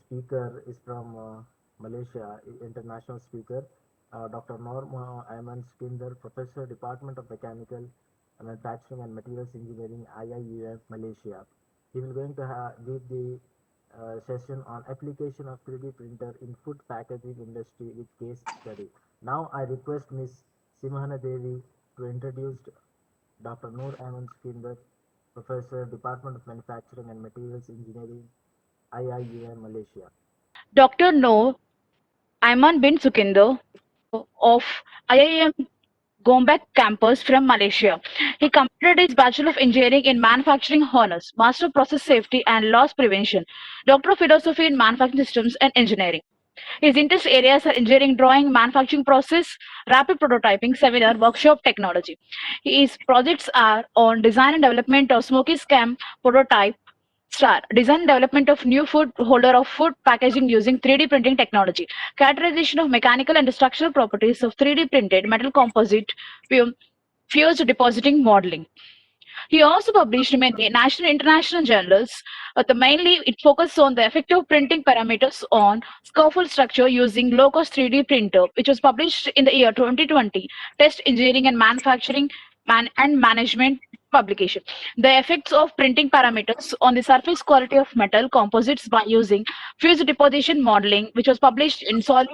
speaker is from Malaysia, international speaker, Dr. Aiman Sukindar, Professor, Department of Mechanical Manufacturing and Materials Engineering, IIUM, Malaysia. He will going to give the session on application of 3D printer in food packaging industry with case study. Now I request Ms. Simhana Devi to introduce Dr. Noor Ahmed Sukindar, Professor, Department of Manufacturing and Materials Engineering, IIUM, Malaysia. Dr. No Aiman bin Sukindar of IIM Gombak campus from Malaysia. He completed his Bachelor of Engineering in Manufacturing Honors, Master of Process Safety and Loss Prevention, Doctor of Philosophy in Manufacturing Systems and Engineering. His interest areas are engineering drawing, manufacturing process, rapid prototyping, seminar, workshop, technology. His projects are on design and development of smoky scam prototype, Star, design and development of new food holder of food packaging using 3D printing technology, characterization of mechanical and structural properties of 3D printed metal composite, fused depositing modeling. He also published many national and international journals, but mainly it focuses on the effective printing parameters on scaffold structure using low-cost 3D printer, which was published in the year 2020, Test Engineering and Manufacturing and Management publication. The effects of printing parameters on the surface quality of metal composites by using fused deposition modeling, which was published in Solid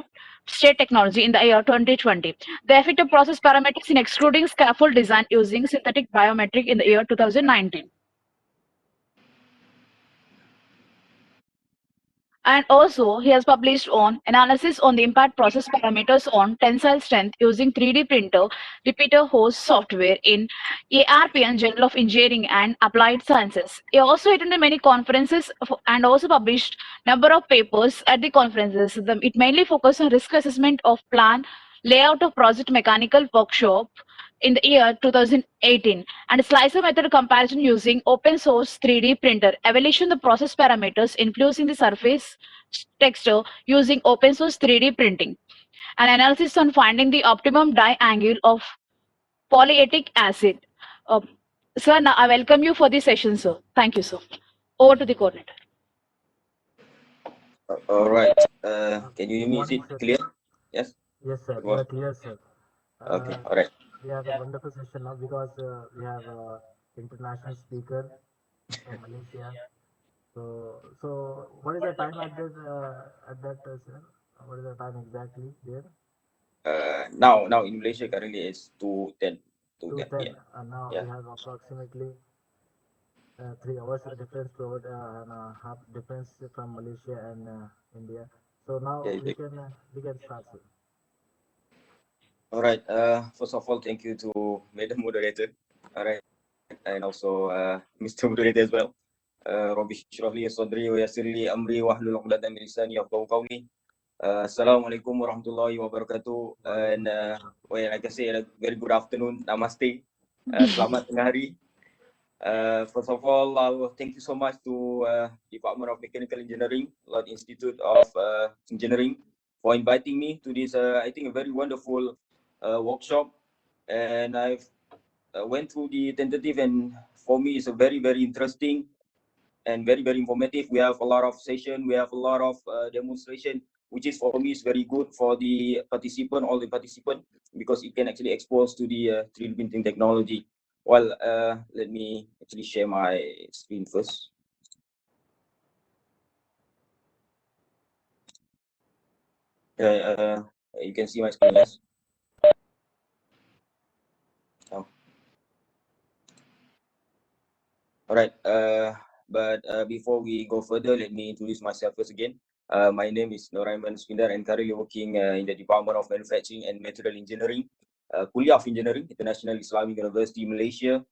State Technology in the year 2020. The effect of process parameters in excluding scaffold design using synthetic biometric in the year 2019. And also, he has published on analysis on the impact process parameters on tensile strength using 3D printer repeater host software in ARPN Journal of Engineering and Applied Sciences. He also attended many conferences and also published number of papers at the conferences. It mainly focused on risk assessment of plan, layout of project mechanical workshop in the year 2018 and slicer method comparison using open source 3D printer, evaluation the process parameters influencing the surface texture using open source 3D printing, and analysis on finding the optimum die angle of polyatic acid. Uh, Sir, now I welcome you for the session, sir. Thank you, sir. Over to the coordinator. All right. Can you hear Good me? Is morning, it sir. clear? Yes. Yes, sir. It You was. are clear, sir. Okay. Uh, All right. we have a wonderful session now because we have international speaker from Malaysia. So what is the time at that, sir? What is the time exactly there? Now in Malaysia currently it's 2:10. 2:10. 2:10. Yeah. Now we Yeah. have approximately 3 hours difference to and half difference from Malaysia and India. So now Yeah. we can start, sir. All right. First of all, thank you to Madam Moderator. All right, and also Mr. Moderator as well. Robi Shrafli Sodri wa Yasirli Amri Wahlul 'Uqdatam min lisani yafqahu qawli. Assalamualaikum warahmatullahi wabarakatuh. And well, like I say, a very good afternoon. Namaste. Selamat tengah hari. First of all, I will thank you so much to Department of Mechanical Engineering, Lord Institute of Engineering, for inviting me to this, I think, a very wonderful workshop. And I've went through the tentative, and for me, it's a very, very interesting and very, very informative. We have a lot of session, we have a lot of demonstration, which is for me is very good for the participant, all the participant, because it can actually expose to the 3D printing technology. Well, let me actually share my screen first. You can see my screen, yes? Oh. All right. But before we go further, let me introduce myself first again. My name is Aiman Sukindar and currently working in the Department of Manufacturing and Material Engineering, Kuliah of Engineering, International Islamic University, Malaysia.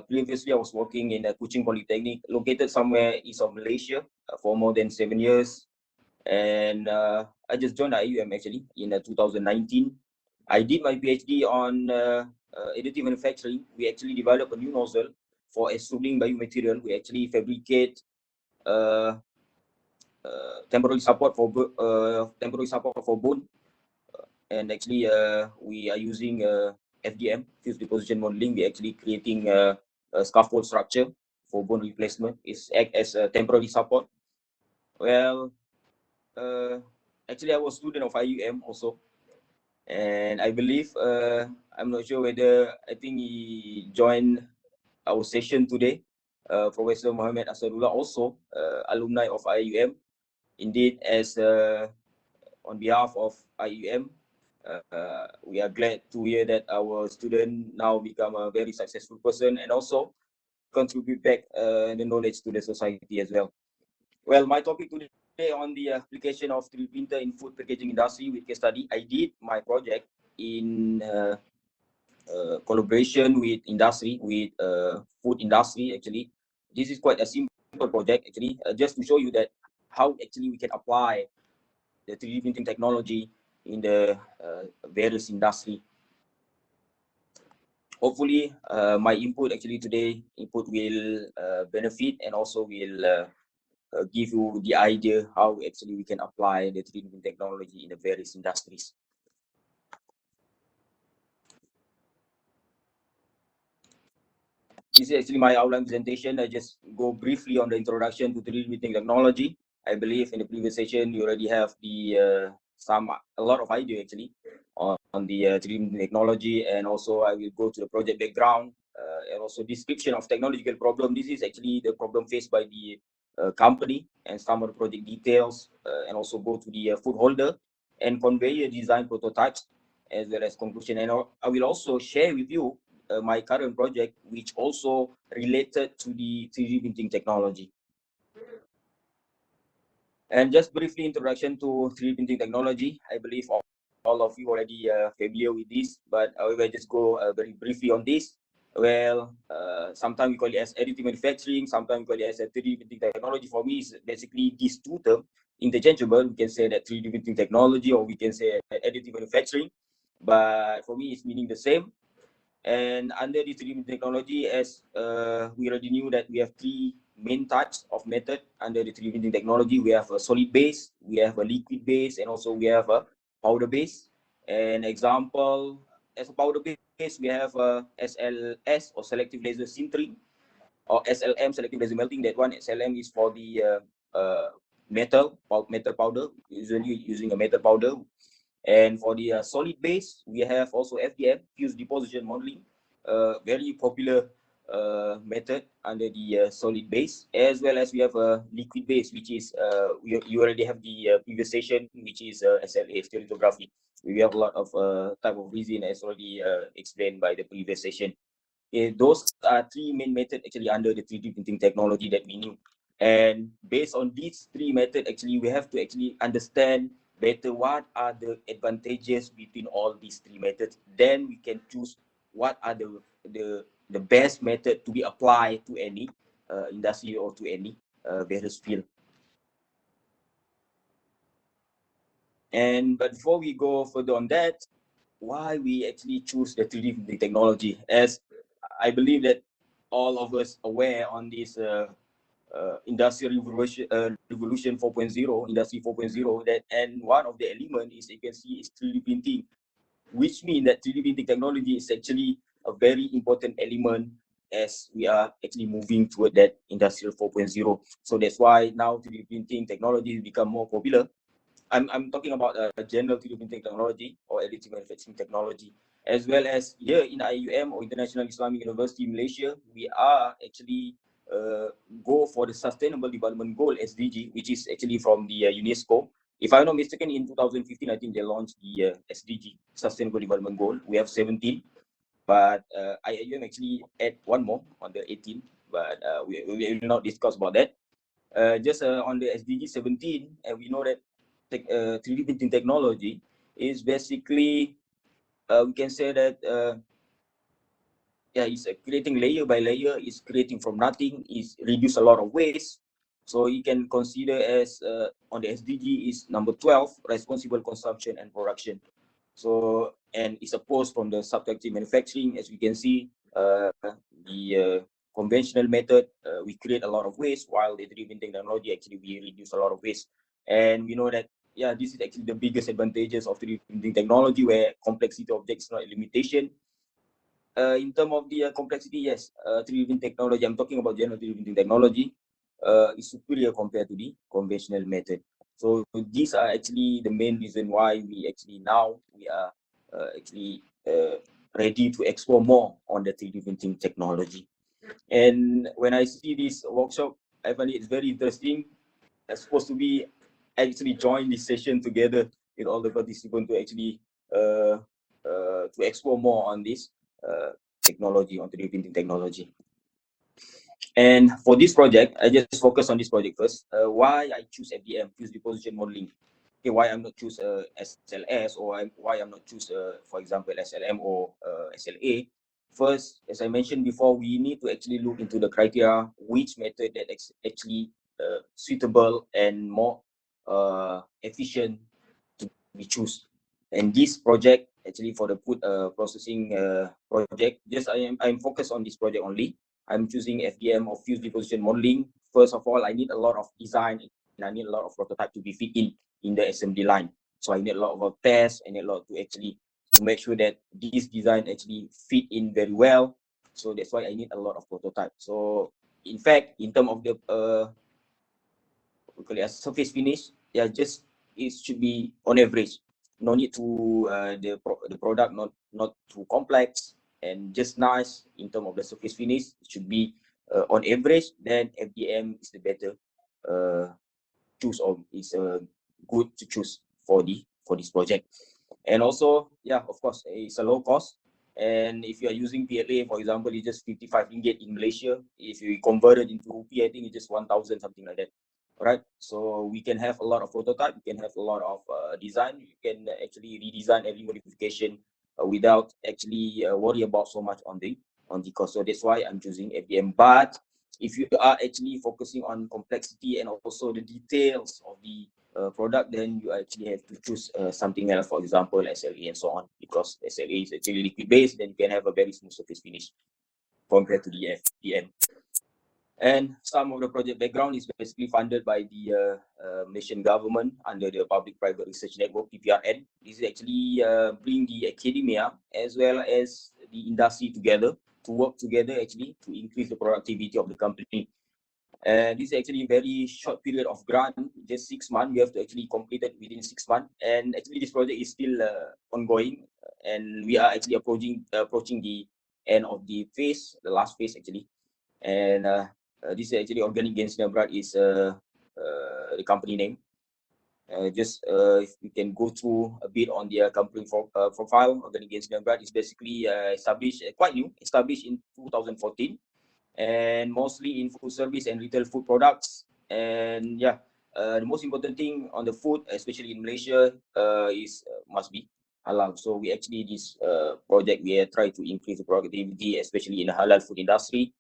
Previously, I was working in a Kuching Polytechnic, located somewhere east of Malaysia, for more than 7 years. And I just joined IIUM actually in 2019. I did my PhD on additive manufacturing. We actually developed a new nozzle for extruding biomaterial. We actually fabricate temporary support for bone, and actually we are using FDM, fused deposition modeling. We're actually creating a scaffold structure for bone replacement. It's act as a temporary support. Well, actually I was student of IUM also, and I believe I'm not sure whether I think he joined our session today. Professor Mohammed Asarullah also alumni of IUM. Indeed, as on behalf of IUM, we are glad to hear that our student now become a very successful person and also contribute back the knowledge to the society as well. Well, my topic today on the application of 3D printer in food packaging industry with case study. I did my project in collaboration with industry, with food industry actually. This is quite a simple project actually, just to show you that how actually we can apply the 3D printing technology in the various industry. Hopefully, my input actually today input will benefit and also will give you the idea how actually we can apply the 3D printing technology in the various industries. This is actually my outline presentation. I just go briefly on the introduction to 3D printing technology. I believe in the previous session you already have the a lot of idea actually on the 3D printing technology, and also I will go to the project background and also description of technological problem. This is actually the problem faced by the company and some of the project details, and also go to the food holder and conveyor design prototypes as well as conclusion. And I will also share with you my current project, which also related to the 3D printing technology. And just briefly introduction to 3D printing technology. I believe all of you already familiar with this, but I will just go very briefly on this. Well, sometimes we call it as additive manufacturing, sometimes we call it as a 3D printing technology. For me, is basically these two terms interchangeable. We can say that 3D printing technology, or we can say additive manufacturing, but for me, it's meaning the same. And under this 3D technology, as we already knew that we have three main types of method under the 3D printing technology. We have a solid base, we have a liquid base, and also we have a powder base. An example, as a powder base, we have a SLS or selective laser sintering, or SLM, selective laser melting. That one, SLM is for the metal powder, usually using a metal powder. And for the solid base, we have also FDM, fused deposition modeling, very popular method under the solid base, as well as we have a liquid base, which is you already have the previous session, which is SLA, stereolithography. We have a lot of type of resin as already explained by the previous session. Those are three main methods actually under the 3D printing technology that we knew. And based on these three methods, actually, we have to actually understand better what are the advantages between all these three methods. Then we can choose what are the best method to be applied to any industry or to any various field. And but before we go further on that, why we actually choose the 3D printing technology? As I believe that all of us aware on this industrial revolution 4.0, industry 4.0, that, and one of the element is, you can see, is 3D printing, which means that 3D printing technology is actually a very important element as we are actually moving toward that industrial 4.0. So that's why now 3D printing technology become more popular. I'm talking about general 3D printing technology or additive manufacturing technology, as well as here in IIUM, or International Islamic University Malaysia, we are actually go for the Sustainable Development Goal (SDG), which is actually from the UNESCO. If I'm not mistaken, in 2015, I think they launched the SDG, Sustainable Development Goal. We have 17, but IIUM actually add one more on the 18, but we will not discuss about that. Just on the SDG 17, and we know that 3D printing technology is basically, we can say that, yeah, it's creating layer by layer, it's creating from nothing, it's reduce a lot of waste. So you can consider as on the SDG is number 12, responsible consumption and production. So, and it's opposed from the subtractive manufacturing. As we can see, the conventional method, we create a lot of waste, while the 3D printing technology actually we reduce a lot of waste. And we know that, yeah, this is actually the biggest advantages of 3D printing technology, where complexity of objects is not a limitation. In terms of the complexity, yes, 3D printing technology, I'm talking about general 3D printing technology, is superior compared to the conventional method. So these are actually the main reason why we are ready to explore more on the 3D printing technology. And when I see this workshop, I find it very interesting. I'm supposed to be actually join this session together with all the participants to actually to explore more on this technology, on 3D printing technology. And for this project, I just focus on this project first. Why I choose FDM, fuse deposition modeling. Okay, why I'm not choose SLS, or why I'm not choose, for example, SLM or SLA. First, as I mentioned before, we need to actually look into the criteria, which method that actually suitable and more efficient to be choose. And this project, actually for the food processing project, just I'm focused on this project only. I'm choosing FDM or fuse deposition modeling. First of all, I need a lot of design and I need a lot of prototype to be fit in the assembly line. So I need a lot of tests and a lot to actually to make sure that this design actually fit in very well. So that's why I need a lot of prototype. So in fact, in terms of the we call it a surface finish, yeah, just it should be on average. No need to the product not too complex and just nice in terms of the surface finish. It should be on average. Then FDM is the better choose, or is good to choose for this project. And also, yeah, of course, it's a low cost. And if you are using PLA, for example, it's just 55 ringgit in Malaysia. If you convert it into rupee, I think it's just 1,000, something like that. All right. So we can have a lot of prototype. We can have a lot of design. You can actually redesign every modification without actually worry about so much on the cost. So that's why I'm choosing FDM. But if you are actually focusing on complexity and also the details of the product, then you actually have to choose something else, for example, SLA and so on, because SLA is actually liquid based, then you can have a very smooth surface finish compared to the FDM. And some of the project background is basically funded by the Malaysian government under the Public-Private Research Network, PPRN. This is actually bring the academia as well as the industry together to work together actually to increase the productivity of the company. And this is actually a very short period of grant, just 6 months. You have to actually complete it within 6 months. And actually, this project is still ongoing, and we are actually approaching the end of the phase, the last phase actually. And this is actually Organic Gain Sinabrat is the company name. If we can go through a bit on their company profile. Organic Gain Sinabrat is basically quite new, established in 2014. And mostly in food service and retail food products. And yeah, the most important thing on the food, especially in Malaysia, is must be halal. So we actually this project we are trying to increase the productivity, especially in the halal food industry.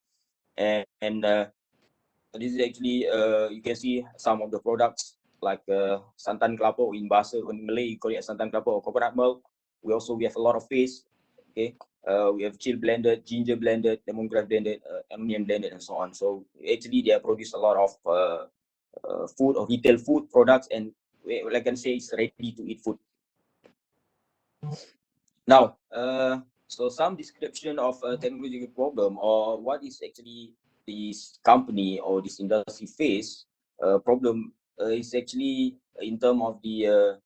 And this is actually you can see some of the products like santan kelapa, in bahasa in Malay you call it santan kelapa or coconut milk. We have a lot of fish. Okay, we have chill blended, ginger blended, lemongrass blended, onion blended, and so on. So actually they produce a lot of food or retail food products, and like I can say, it's ready to eat food. Now, so some description of a technological problem, or what is actually this company or this industry face problem is actually in terms of the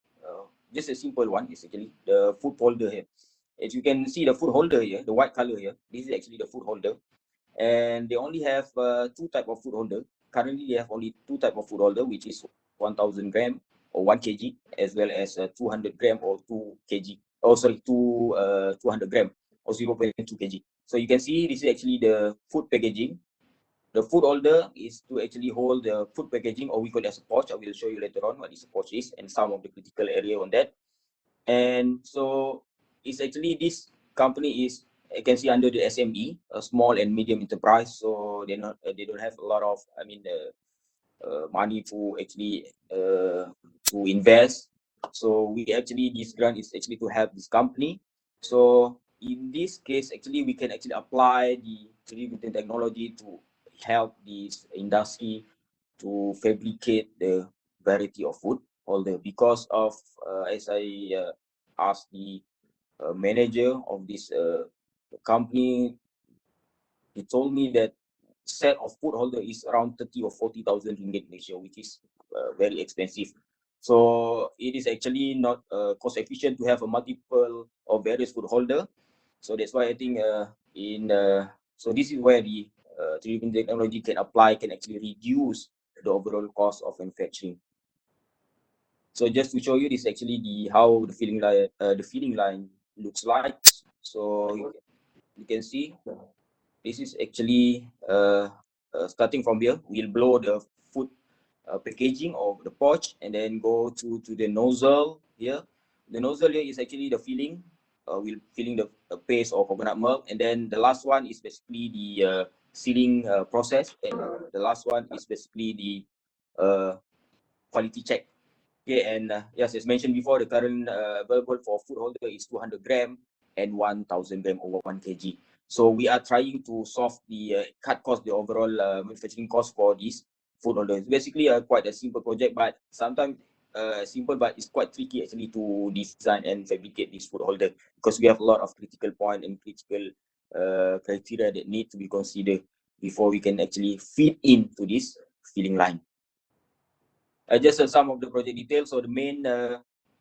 just a simple one is actually the food holder here. As you can see the food holder here, the white color here, this is actually the food holder. And they only have two type of food holder. Currently, they have only two type of food holder, which is 1,000 gram or 1 kg, as well as 200 gram or 2 kg. Oh, sorry, 200 gram or 0.2 kg. So you can see this is actually the food packaging. The food holder is to actually hold the food packaging, or we call it as a pouch. I will show you later on what this pouch is and some of the critical area on that. And so it's actually this company is, you can see, under the SME, a small and medium enterprise. So they don't have a lot of, money to actually to invest. So we actually, this grant is actually to help this company. So in this case, actually we can actually apply the 3D printing technology to help this industry to fabricate the variety of food. Although because of as I asked the manager of this company, he told me that set of food holder is around 30 or 40,000 ringgit Malaysia, which is very expensive. So it is actually not cost efficient to have a multiple of various food holder. So that's why I think so this is where the 3D printing technology can apply, can actually reduce the overall cost of manufacturing. So just to show you, this is actually how the filling line looks like. So you can see this is actually starting from here. We'll blow the food packaging of the pouch and then go to the nozzle here. The nozzle here is actually the filling. We'll filling the paste or coconut milk, and then the last one is basically the sealing process, and the last one is basically the quality check. Okay, and yes, as mentioned before, the current available for food holder is 200 gram and 1,000 gram over 1 kg. So we are trying to solve the cut cost, the overall manufacturing cost for this food holder. It's basically quite a simple project, but sometimes simple, but it's quite tricky actually to design and fabricate this food holder because we have a lot of critical point and critical criteria that need to be considered before we can actually fit into this filling line. Just some of the project details. So the main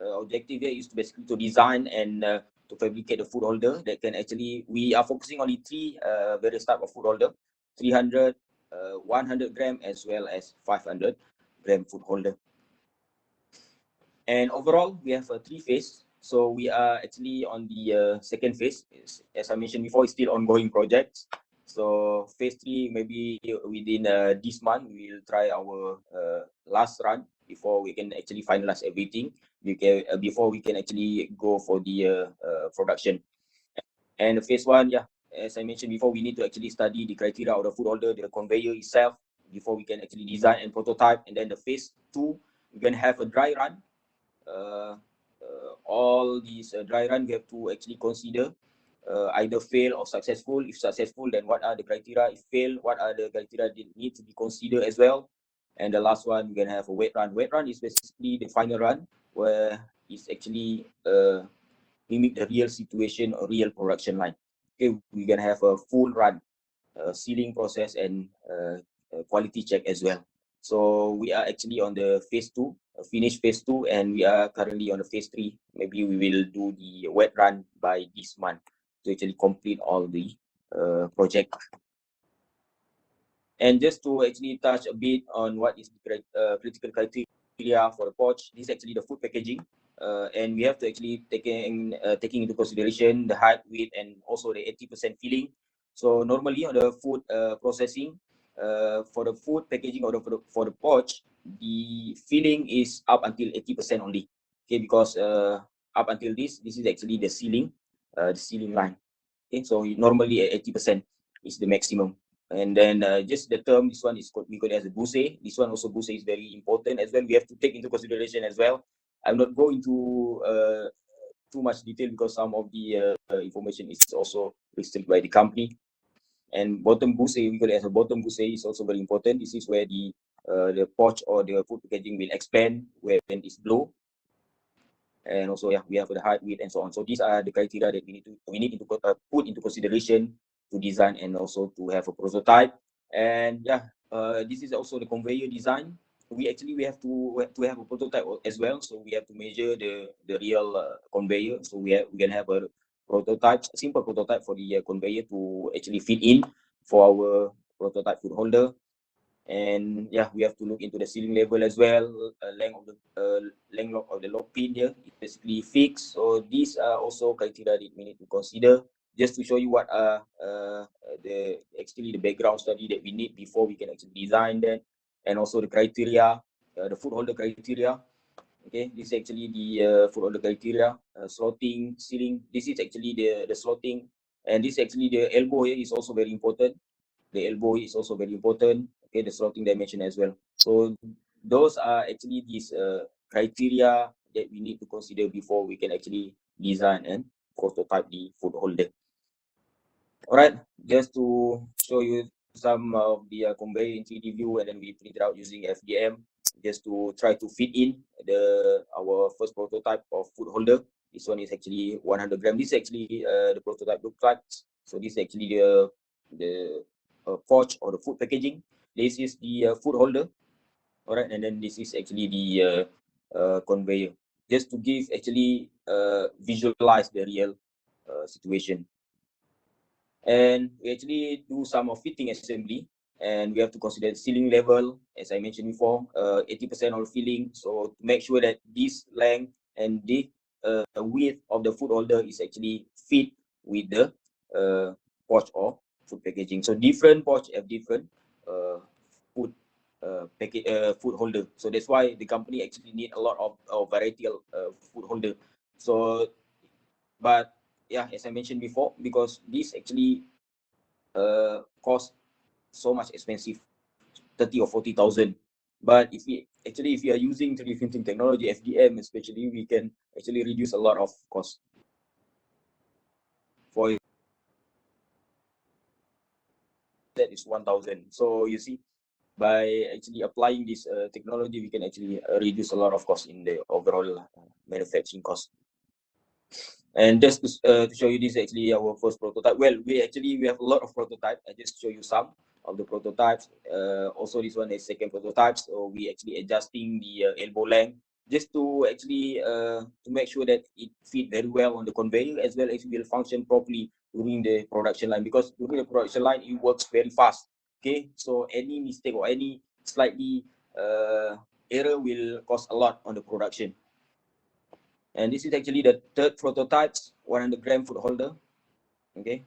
objective here is to basically to design and to fabricate a food holder that can actually, we are focusing on the three various type of food holder, 300, 100 gram as well as 500 gram food holder. And overall, we have a 3 phase. So we are actually on the second phase. As I mentioned before, it's still ongoing projects. So phase 3, maybe within this month, we will try our last run before we can actually finalize everything. Before we can actually go for the production. And phase 1, yeah, as I mentioned before, we need to actually study the criteria of the food holder, the conveyor itself, before we can actually design and prototype. And then the phase 2, we're gonna have a dry run. All these dry run we have to actually consider either fail or successful. If successful, then what are the criteria? If fail, what are the criteria that need to be considered as well? And the last one, we're gonna have a wet run. Wet run is basically the final run where it's actually mimic the real situation or real production line. Okay, we're gonna have a full run, sealing process and quality check as well. So we are actually on the phase 2, finish phase 2, and we are currently on the phase 3. Maybe we will do the wet run by this month to actually complete all the project. And just to actually touch a bit on what is the critical criteria for the pouch, this is actually the food packaging. And we have to actually taking into consideration the height, width, and also the 80% filling. So normally on the food processing, for the food packaging or for the pouch, the filling is up until 80% only. Okay, because up until this is actually the sealing line. Okay, so normally 80% is the maximum. And then just the term, this one is we call it as a busse. This one also busse is very important as well. We have to take into consideration as well. I'm not going to too much detail because some of the information is also restricted by the company. And bottom busse, we call it as a bottom busse, is also very important. This is where the pouch or the food packaging will expand when it's blow. And also, yeah, we have the height, width, and so on. So these are the criteria that we need to put into consideration to design and also to have a prototype. And yeah, this is also the conveyor design. We have to have a prototype as well. So we have to measure the real conveyor. So we can have a prototype, a simple prototype for the conveyor to actually fit in for our prototype food holder. And yeah, we have to look into the ceiling level as well. Length of the lock pin here is basically fixed. So these are also criteria that we need to consider. Just to show you what are the background study that we need before we can actually design that, and also the criteria, the food holder criteria. Okay, this is actually the food holder criteria, slotting, sealing. This is actually the slotting, and this actually the elbow here is also very important. The elbow is also very important. Okay, the slotting dimension as well. So those are actually these criteria that we need to consider before we can actually design and prototype the food holder. All right, just to show you some of the conveyor in 3D view, and then we print it out using FDM just to try to fit in our first prototype of food holder. This one is actually 100 gram. This is actually the prototype looks like. So this is actually the pouch or the food packaging. This is the food holder. All right, and then this is actually the conveyor, just to give actually visualize the real situation. And we actually do some of fitting assembly, and we have to consider the sealing level, as I mentioned before, 80% of filling. So to make sure that this length and the width of the food holder is actually fit with the pouch or food packaging. So different pouch have different food food holder. So that's why the company actually need a lot of variety of food holder. So, but yeah, as I mentioned before, because this actually cost so much expensive, 30 or 40,000. But if you are using 3D printing technology, FDM especially, we can actually reduce a lot of cost. For that is 1,000. So you see, by actually applying this technology, we can actually reduce a lot of cost in the overall manufacturing cost. And just to show you, this is actually our first prototype. Well, we have a lot of prototypes. I just show you some of the prototypes. Also, this one is second prototype. So we actually adjusting the elbow length just to actually to make sure that it fit very well on the conveyor, as well as it will function properly during the production line. Because during the production line, it works very fast. Okay, so any mistake or any slightly error will cost a lot on the production. And this is actually the third prototype, 100-gram food holder. Okay,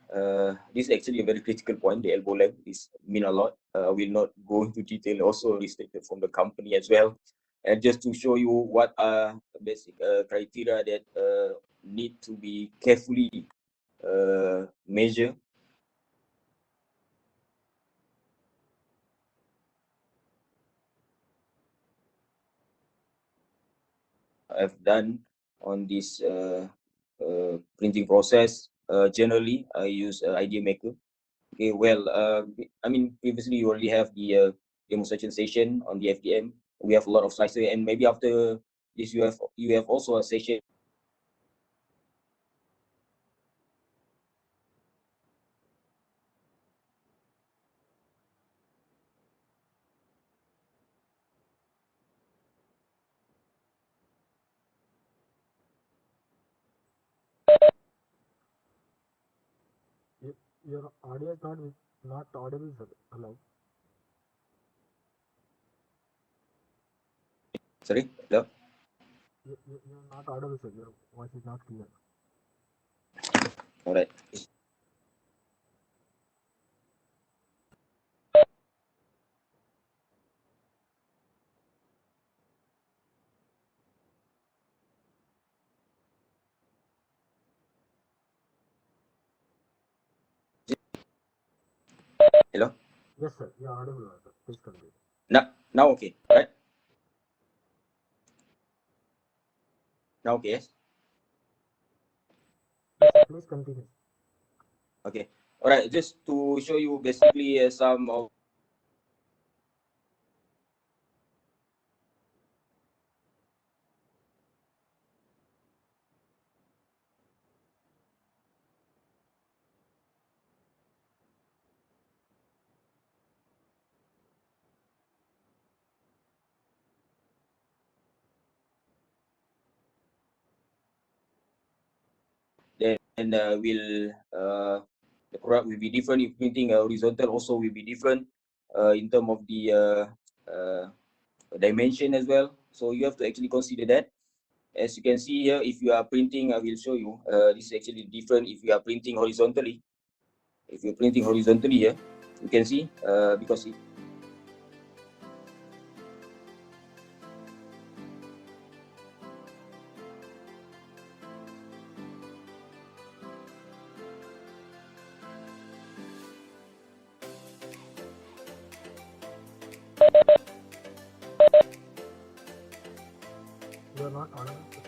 this is actually a very critical point. The elbow length is mean a lot. I will not go into detail. Also stated from the company as well. And just to show you what are the basic criteria that need to be carefully measured. I've done on this printing process. Generally, I use Idea Maker. Okay, well, I mean, previously you already have the demonstration session on the FDM. We have a lot of slicer, and maybe after this, you have also a session. Your audio is not audible, sir. Hello. Sorry, hello. You're not audible, sir. Your voice is not clear. All right. Hello. Yes, sir. You're audible, sir. Please continue. Now okay, right? Now okay, yes. Yes, sir. Please continue. Okay. All right. Just to show you basically some of then will the product will be different. If printing horizontal also will be different in terms of the dimension as well. So you have to actually consider that. As you can see here, if you are printing, I will show you. This is actually different if you are printing horizontally. If you're printing horizontally here, you can see because You're not audible, sir.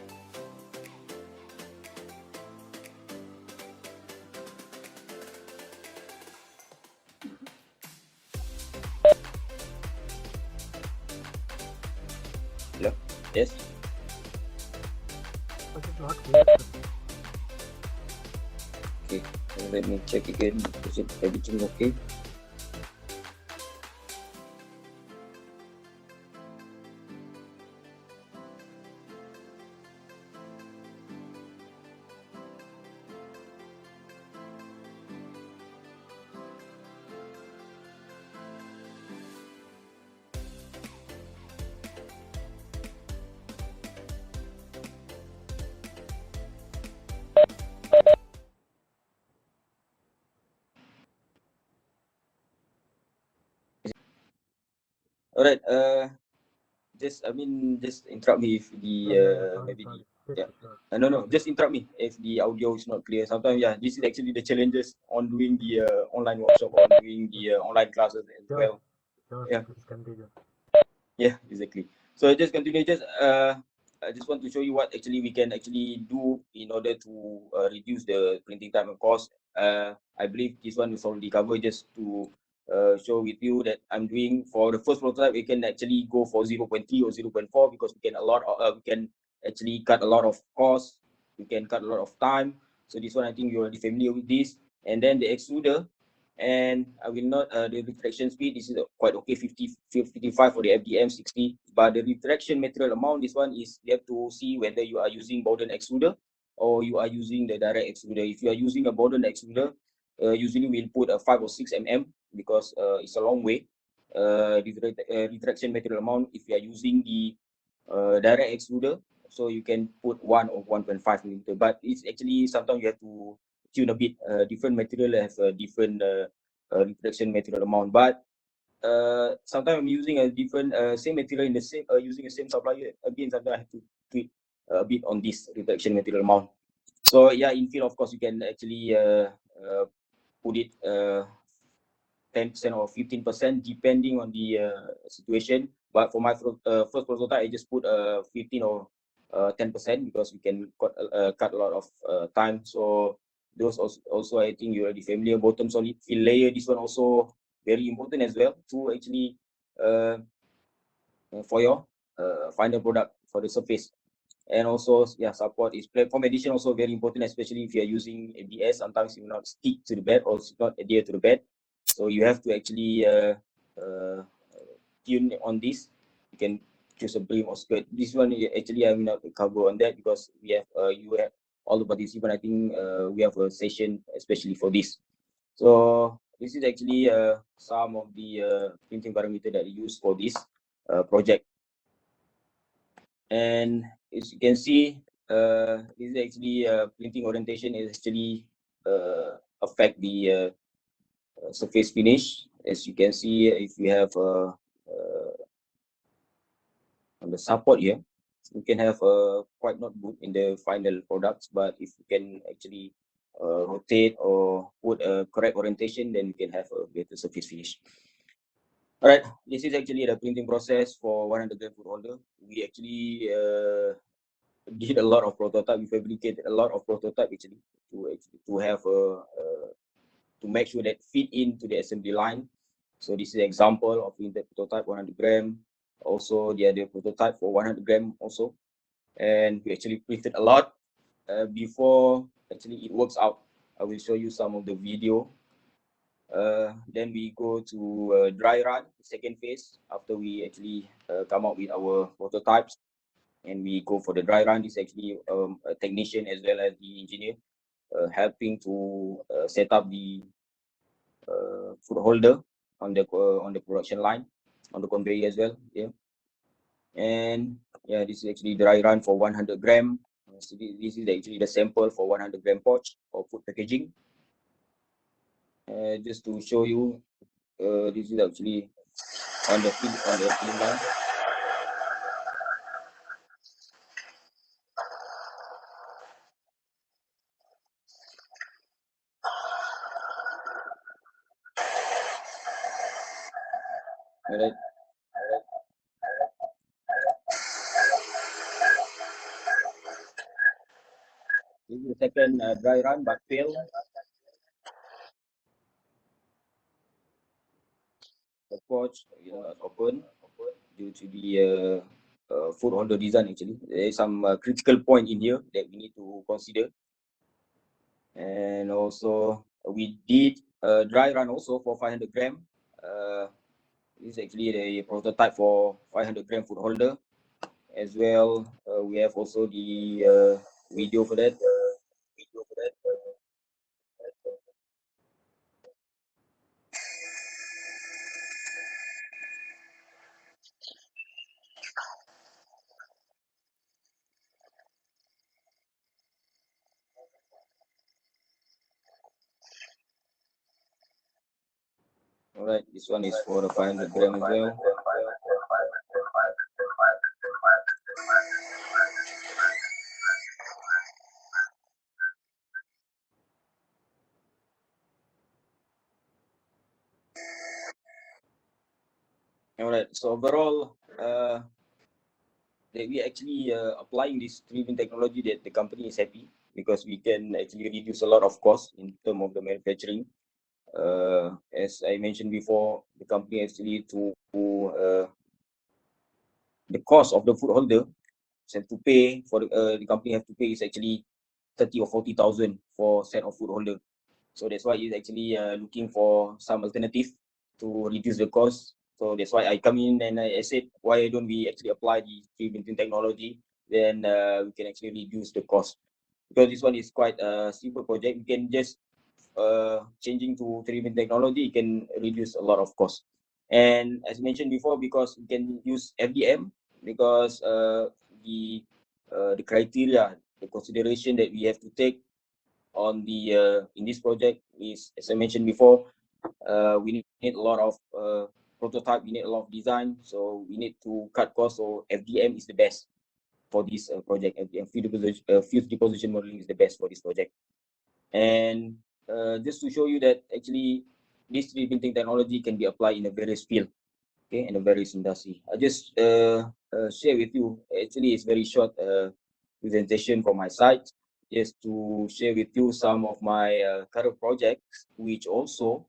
hello, yes. But it's not clear, sir. Okay, let me check again. Is it everything okay? All right. Just interrupt me if the Sorry, maybe the sorry. Yes, yeah. sure. No, just interrupt me if the audio is not clear. Sometimes, yeah, this is actually the challenges on doing the online workshop, on doing the online classes as Sure, well. sure. Yeah. Please continue. Yeah, exactly. So I just continue. I just want to show you what actually we can actually do in order to reduce the printing time and cost. I believe this one is already covered. Just to show with you that I'm doing for the first prototype, we can actually go for 0.3 or 0.4 because we can actually cut a lot of cost. We can cut a lot of time. So this one, I think you're already familiar with this. And then the extruder, and I will not the retraction speed. This is quite okay, 55 for the FDM, 60. But the retraction material amount, this one is you have to see whether you are using Bowden extruder or you are using the direct extruder. If you are using a Bowden extruder, usually we'll put a 5 or 6 because it's a long way. Retraction material amount, if you are using the direct extruder, so you can put 1 or 1.5 millimeter. But it's actually sometimes you have to tune a bit. Different material have a different retraction material amount. But sometimes I'm using a different same material in the same using the same supplier. Again, sometimes I have to tweak a bit on this retraction material amount. So yeah, in field, of course, you can actually put it 10% or 15% depending on the situation. But for my first prototype, I just put 15 or 10% because we can cut a lot of time. So those also I think you're already familiar. Bottom solid fill layer, this one also very important as well to actually uh, for your final product for the surface. And also, yeah, support is platform edition also very important, especially if you are using ABS. Sometimes it will not stick to the bed or not adhere to the bed. So you have to actually tune on this. You can choose a brim or skirt. This one actually I will not cover on that because we have you have all the participants. I think we have a session especially for this. So this is actually some of the printing parameter that we use for this project. And as you can see, this is actually printing orientation is actually affect the surface finish. As you can see, if you have on the support here, you can have quite not good in the final products, but if you can actually rotate or put a correct orientation, then you can have a better surface finish. All right, this is actually the printing process for 100 gram food holder. We actually did a lot of prototype. We fabricated a lot of prototype actually to have to make sure that fit into the assembly line. So this is an example of printed prototype 100 gram. Also, the other prototype for 100 gram also, and we actually printed a lot before actually it works out. I will show you some of the video. Then we go to dry run, second phase, after we actually come up with our prototypes, and we go for the dry run. This is actually a technician as well as the engineer helping to set up the food holder on the production line, on the conveyor as well. Yeah, and yeah, this is actually dry run for 100 gram. So this is actually the sample for 100 gram pouch or food packaging. Just to show you, this is actually on the filling line. All right. This is the second dry run, but failed. The pouch, open due to the food holder design. Actually, there is some critical point in here that we need to consider. And also, we did a dry run also for 500 gram. This is actually the prototype for 500 gram food holder as well. We have also the video for that. All right, this one is for the 500 gram as well. All right. So overall, that we actually applying this driven technology, that the company is happy because we can actually reduce a lot of costs in terms of the manufacturing. As I mentioned before, the company actually to the cost of the food holder have to pay for the company have to pay is actually 30 or 40,000 for set of food holder. So that's why it's actually looking for some alternative to reduce the cost. So that's why I come in and I said, why don't we actually apply the 3D printing technology? Then we can actually reduce the cost, because this one is quite a simple project. You can just changing to 3D printing technology, you can reduce a lot of cost. And as mentioned before, because we can use FDM, because the criteria, the consideration that we have to take on the in this project is, as I mentioned before, we need a lot of prototype, we need a lot of design, so we need to cut costs. So FDM is the best for this project. FDM, field deposition modeling, is the best for this project. And just to show you that actually this 3D printing technology can be applied in a various field, okay, in a various industry. I just share with you. Actually, it's very short presentation from my side, just to share with you some of my current projects, which also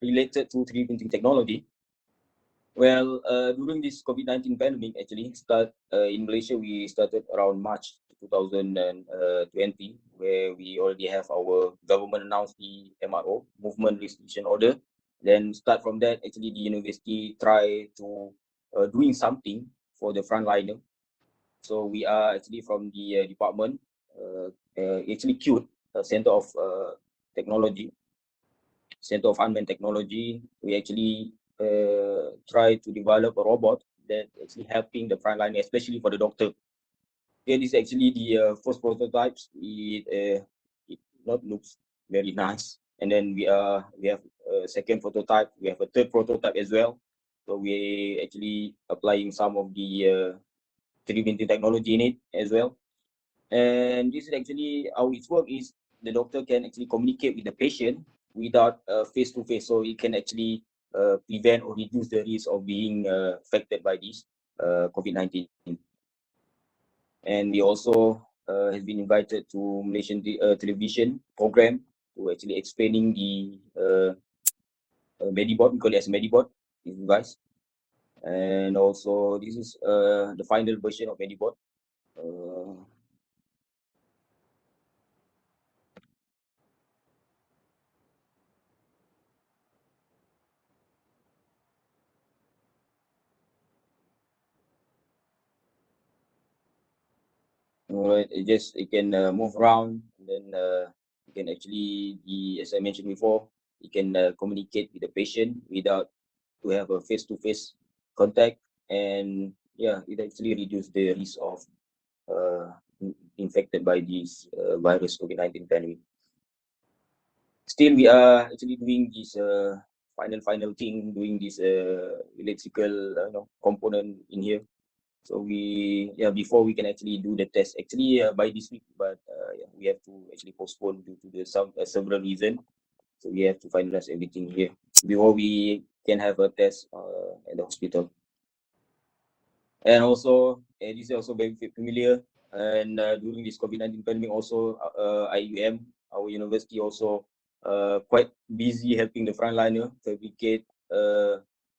related to 3D printing technology. Well, during this COVID-19 pandemic, actually, in Malaysia, we started around March 2020, where we already have our government announced the MRO, Movement Restriction Order. Then start from that, actually, the university try to doing something for the frontliner. So we are actually from the department, actually CUTE, Center of Technology, Center of Unmanned Technology. We actually try to develop a robot that actually helping the frontline, especially for the doctor. Okay, this is actually the first prototypes. It not looks very nice, and then we have a second prototype. We have a third prototype as well. So we actually applying some of the 3D printing technology in it as well. And this is actually how it works is the doctor can actually communicate with the patient without face to face, so it can actually prevent or reduce the risk of being affected by this COVID-19. And we also has been invited to Malaysian television program to actually explaining the Medibot. We call it as Medibot, this device. And also this is the final version of Medibot. Alright, it can move around, and then you can actually, as I mentioned before, you can communicate with the patient without to have a face-to-face contact, and yeah, it actually reduces the risk of infected by this virus COVID-19 pandemic. Still, we are actually doing this final thing, doing this electrical component in here. So before we can actually do the test, actually by this week, but we have to actually postpone due to the several reasons. So we have to finalize everything here before we can have a test at the hospital. And also, this is also very familiar. And during this COVID-19 pandemic, also IIUM, our university, also quite busy helping the frontliner fabricate.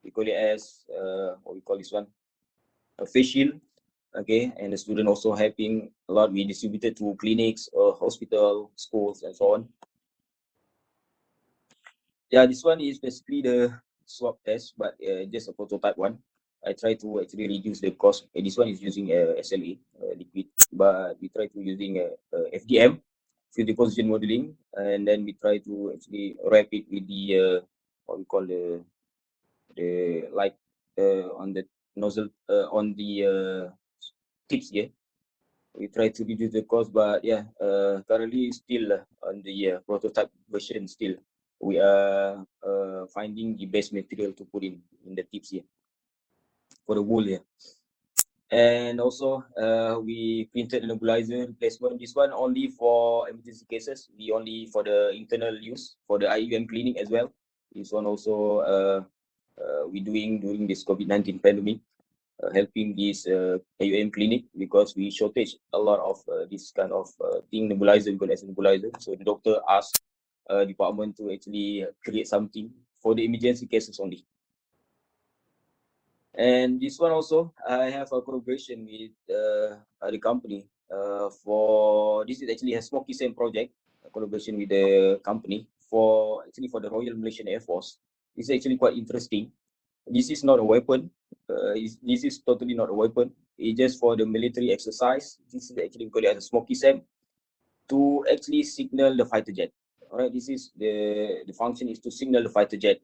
We call it as what we call this one, a face shield. Okay, and the student also helping a lot. We distributed to clinics, hospital, schools, and so on. Yeah, this one is basically the swab test, but just a prototype one. I try to actually reduce the cost. This one is using SLA liquid, but we try to using FDM, field deposition modeling, and then we try to actually wrap it with the what we call the light on the nozzle on the tips here. We try to reduce the cost, but yeah, currently still on the prototype version still. We are finding the best material to put in the tips here for the wool here. And also we printed a nebulizer replacement. This one only for emergency cases. We only for the internal use for the IUM clinic as well. This one also we're doing during this COVID-19 pandemic, helping this IUM clinic because we shortage a lot of this kind of thing, nebulizer, we call it as nebulizer. So the doctor asked department to actually create something for the emergency cases only. And this one also, I have a collaboration with the company for, this is actually a smoky same project, a collaboration with the company for actually for the Royal Malaysian Air Force. This is actually quite interesting. This is not a weapon. This is totally not a weapon. It's just for the military exercise. This is actually called as a smoky SAM to actually signal the fighter jet. All right, this is the function is to signal the fighter jet.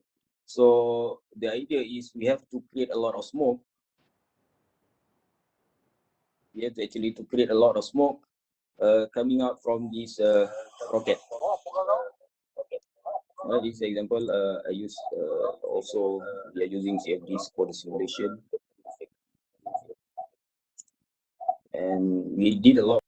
So the idea is we have to create a lot of smoke. We have to actually to create a lot of smoke coming out from this rocket. This example I use also we are using CFDs for the simulation, and we did a lot.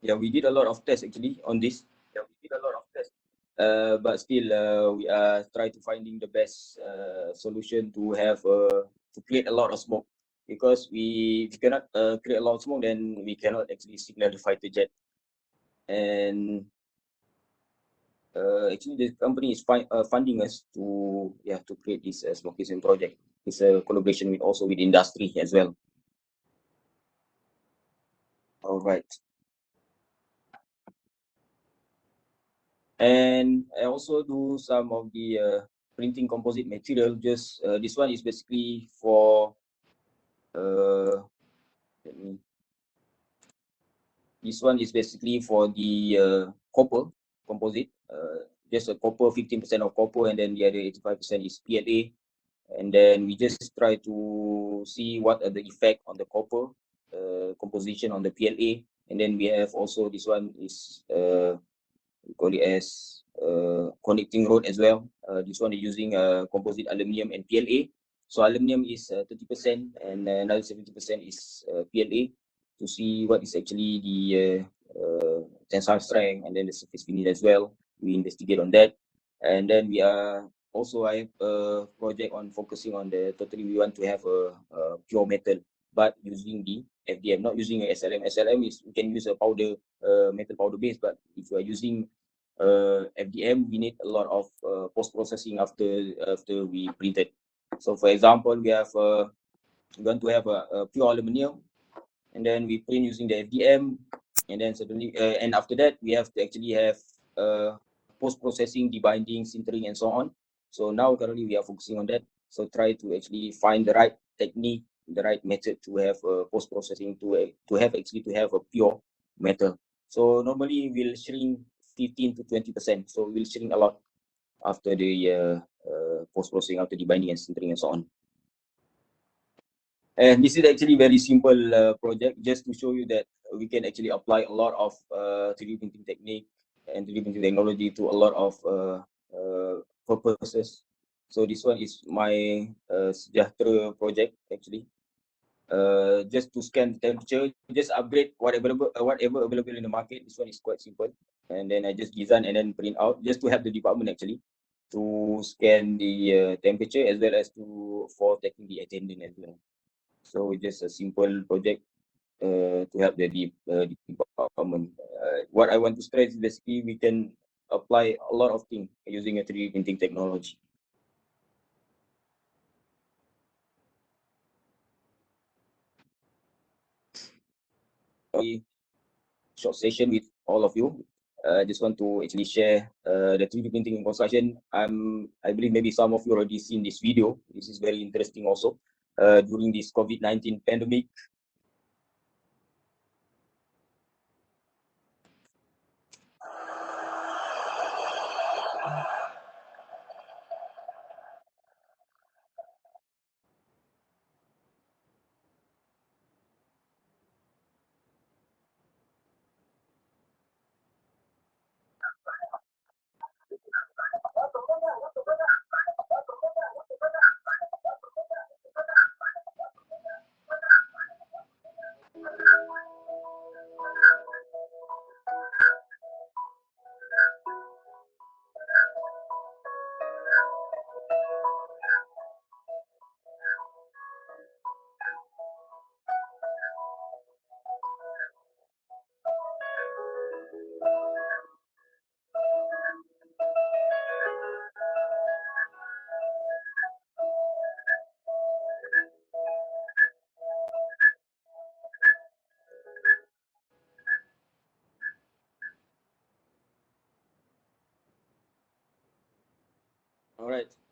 Yeah, we did a lot of tests actually on this. But still, we are trying to finding the best solution to have to create a lot of smoke, because we cannot create a lot of smoke, then we cannot actually signal the fighter jet. And actually, the company is funding us to to create this smoke system project. It's a collaboration with also with industry as well. All right. And I also do some of the printing composite material. Just this one is basically for let me, this one is basically for the copper composite. Just a copper, 15% of copper, and then the other 85% is PLA. And then we just try to see what are the effect on the copper composition on the PLA. And then we have also this one is we call it as connecting rod as well. This one is using composite aluminium and PLA. So aluminium is 30% and another 70% is PLA, to see what is actually the tensile strength and then the surface finish as well. We investigate on that. And then we are also, I have a project on focusing on the totally, we want to have a pure metal, but using the FDM, not using a SLM. SLM is, we can use a powder, metal powder base, but if you are using FDM, we need a lot of post processing after we printed. So for example, we have we want to have a pure aluminum, and then we print using the FDM, and then suddenly and after that we have to actually have post processing, debinding, sintering, and so on. So now currently we are focusing on that. So try to actually find the right technique, the right method to have post processing to have actually to have a pure metal. So normally we'll shrink 15 to 20%. So we'll shrink a lot after the post processing, after debinding and sintering and so on. And this is actually very simple project, just to show you that we can actually apply a lot of 3D printing technique and 3D printing technology to a lot of purposes. So this one is my Sejahtera project actually. Just to scan the temperature, just upgrade whatever available in the market. This one is quite simple, and then I just design and then print out, just to help the department actually to scan the temperature, as well as for taking the attendance as well. So just a simple project to help the department. What I want to stress is basically we can apply a lot of things using a 3D printing technology. Short session with all of you. I just want to actually share the 3D printing in construction. I believe maybe some of you already seen this video. This is very interesting also. During this COVID-19 pandemic,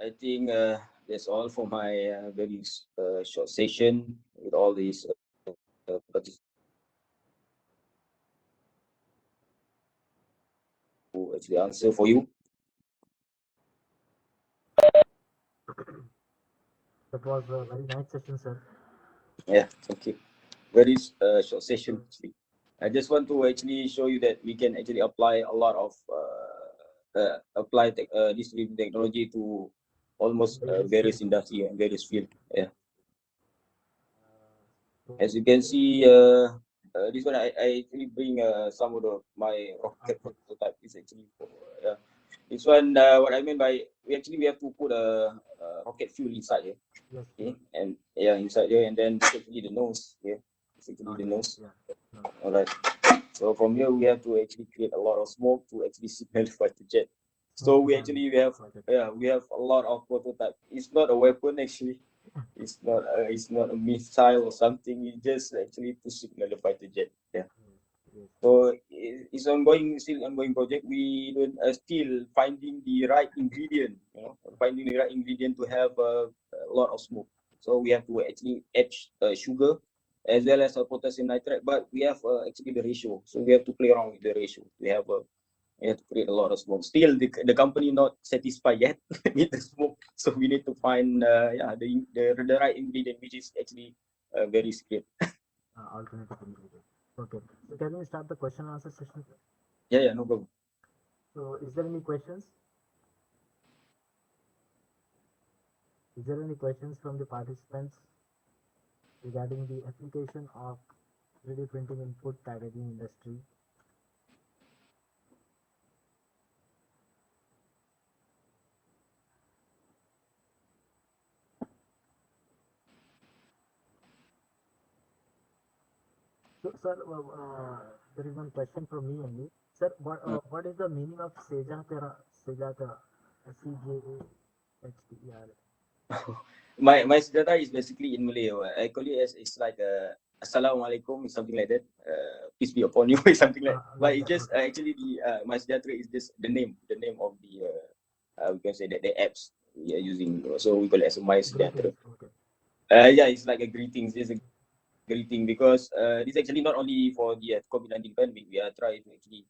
I think that's all for my very short session with all these participants who actually answer for you. That was a very nice session, sir. Yeah, okay. Very short session. I just want to actually show you that we can actually apply a lot of distributed technology to almost various industry and various field. Yeah. As you can see, this one I actually bring some of my rocket prototype. Is actually for this one. What I mean by we have to put a rocket fuel inside here. Yes. Okay, and yeah, inside there, and then this actually the nose. Yeah, it's actually the nose. Yeah. No. All right. So from here we have to actually create a lot of smoke to actually signal the fighter jet. So we have a lot of prototype. It's not a weapon actually. It's not a missile or something. It's just actually to signal the fighter jet. Yeah. Yes. So it's still ongoing project. We don't still finding the right ingredient. Finding the right ingredient to have a lot of smoke. So we have to actually add sugar as well as potassium nitrate. But we have actually the ratio. So we have to play around with the ratio. We have to create a lot of smoke. Still, the company not satisfied yet with the smoke. So we need to find the right ingredient, which is actually very secret. Alternative ingredient. Okay. So can we start the question and answer session? Yeah, no problem. So is there any questions? Is there any questions from the participants regarding the application of 3D printing in food packaging industry? So, sir, there is one question from me only. Sir, what is the meaning of Sejatera? Sejatera, Sejatera. My senjata is basically in Malay. I call it as it's like Assalamualaikum, something like that. Peace be upon you, something like. But it's just actually the my senjata is just the name of the we can say that the apps we are using. So we call it as my senjata. Yeah, it's like a greetings. It's a greeting because this actually not only for the COVID-19 pandemic. We are trying to actually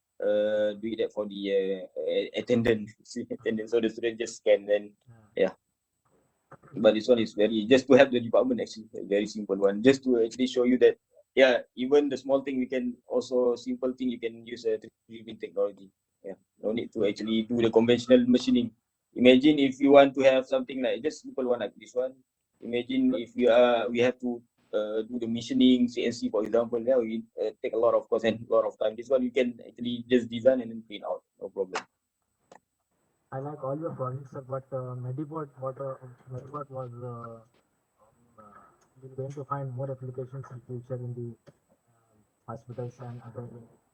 do that for the attendance. So the student just scan then yeah. But this one is very just to help the department actually a very simple one just to actually show you that even the small thing we can also simple thing you can use a 3D technology. No need to actually do the conventional machining. Imagine if you want to have something like just simple one like this one. Imagine if we have to do the machining CNC for example. We take a lot of cost and a lot of time. This one you can actually just design and then print out, no problem. I like all your projects, but Medibot, Medibot was we're going to find more applications in future in the hospitals and other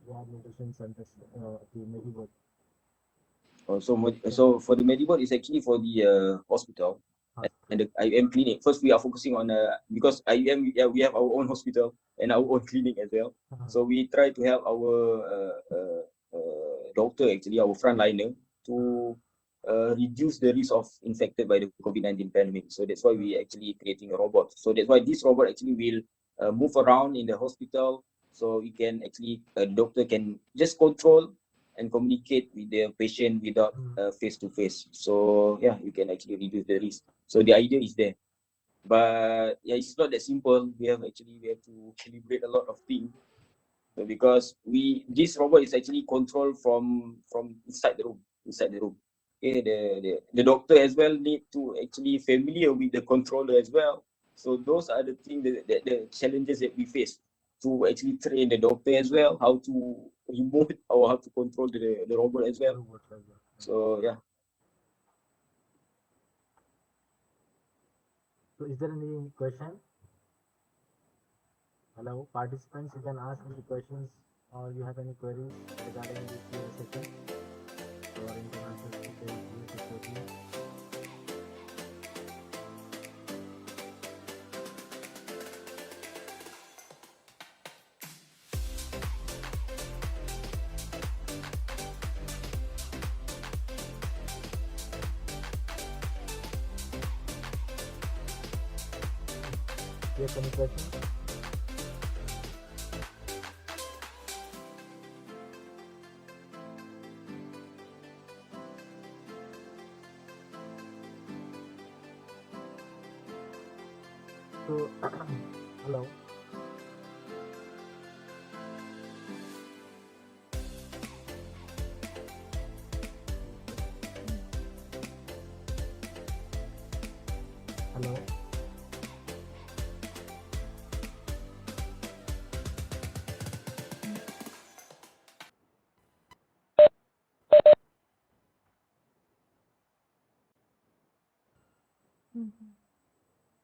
rehabilitation centers. The Medibot. So for the Medibot is actually for the hospital and the IUM clinic. First, we are focusing on because IUM we have our own hospital and our own clinic as well. So we try to help our doctor actually our frontliner to reduce the risk of infected by the COVID-19 pandemic. So that's why we actually creating a robot. So that's why this robot actually will move around in the hospital. So we can actually doctor can just control and communicate with the patient without face to face. So yeah, you can actually reduce the risk. So the idea is there, but yeah, it's not that simple. We have to calibrate a lot of things. So because this robot is actually controlled from inside the room. Okay, the doctor as well need to actually familiar with the controller as well. So those are the things that the challenges that we face to actually train the doctor as well, how to remote or how to control the robot as well. So yeah. So is there any question? Hello, participants, you can ask any questions or you have any queries regarding this session or international security. Yes, any questions? So, hello. Hello.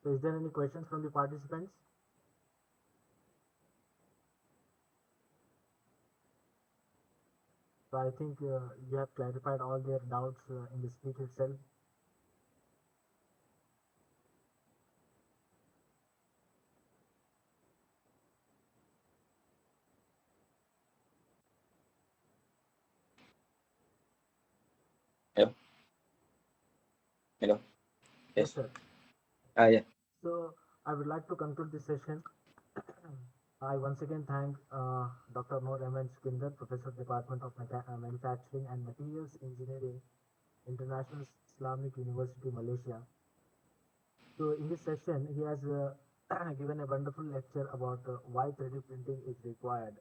So, is there any questions from the participants? So, I think you have clarified all their doubts in the speech itself. Hello. Hello. Yes, Yes. sir. Yeah. So, I would like to conclude this session. I once again thank Dr. Noor Aiman Sukindar, Professor, Department of Manufacturing and Materials Engineering, International Islamic University, Malaysia. So, in this session, he has given a wonderful lecture about why 3D printing is required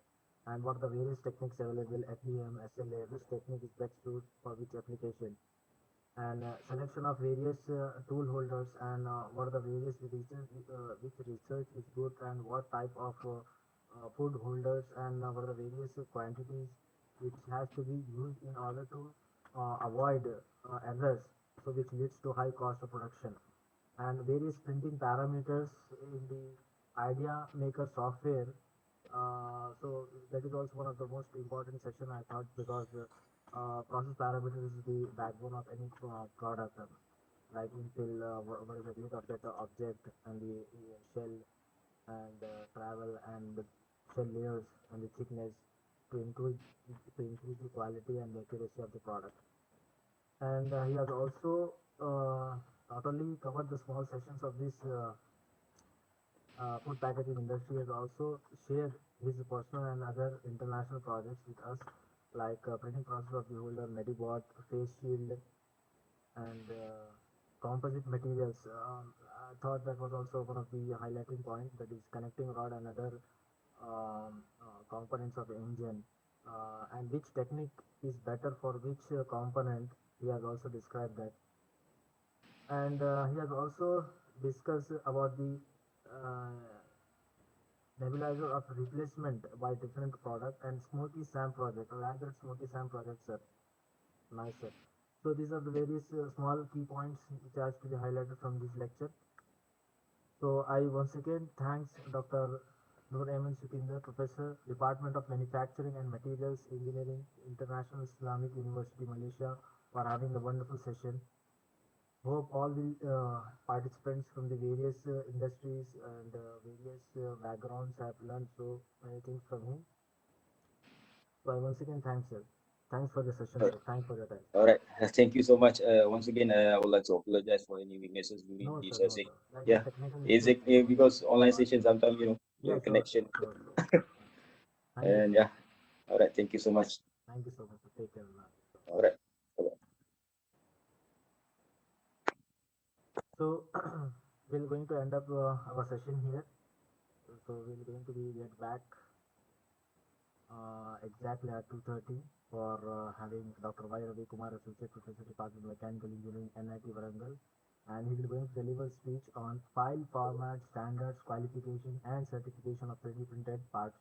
and what are the various techniques available, FDM, SLA, which technique is best suited for which application, and selection of various tool holders, and what are the various research, which research is good, and what type of food holders, and what are the various quantities which has to be used in order to avoid errors, so which leads to high cost of production, and various printing parameters in the idea maker software. So that is also one of the most important session I thought, because process parameters is the backbone of any product, like until what is the date of that object, and the shell, and travel, and the shell layers, and the thickness, to increase the quality and the accuracy of the product. And he has also not only covered the small sessions of this food packaging industry, has also shared his personal and other international projects with us, like printing process of the holder, Medibot, face shield, and composite materials. I thought that was also one of the highlighting points, that is connecting rod and other components of the engine, and which technique is better for which component. He has also described that, and he has also discussed about the uh, nebulizer of replacement by different product, and Smoky Sam project, or rather Smoky Sam project, sir. Nice, sir. So these are the various small key points which has to be highlighted from this lecture. So I once again thanks Dr. Noor Aiman Sukindar, Professor, Department of Manufacturing and Materials Engineering, International Islamic University, Malaysia, for having a wonderful session. Hope all the participants from the various industries and various backgrounds have learned so many things from him. So I once again thanks, sir. Thanks for the session, All sir. right. Thanks for your time. All right. Thank you so much. Once again, I would like to apologize for any weaknesses during No, this sir, no, session. sir. That is Yeah. technical Is issues. it because online session sometimes Yeah, the sure, connection sure, sure, sure. Thank you, and sir. yeah. All right. Thank you so much. Thank you so much. Take care, man. All right. All right. So we're going to end up our session here. So we're going to be get back exactly at 2:30 for having Dr. Y. Ravi Kumar, Associate Professor, Department of Mechanical Engineering, NIT Warangal, and he will going to deliver speech on file format, standards, qualification, and certification of 3D printed parts.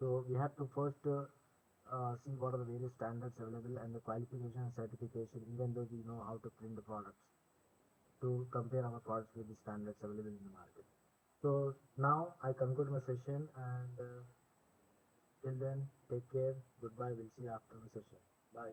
So we have to first see what are the various standards available and the qualification and certification, even though we know how to print the products, to compare our products with the standards available in the market. So now I conclude my session, and till then, take care. Goodbye. We'll see you after the session. Bye.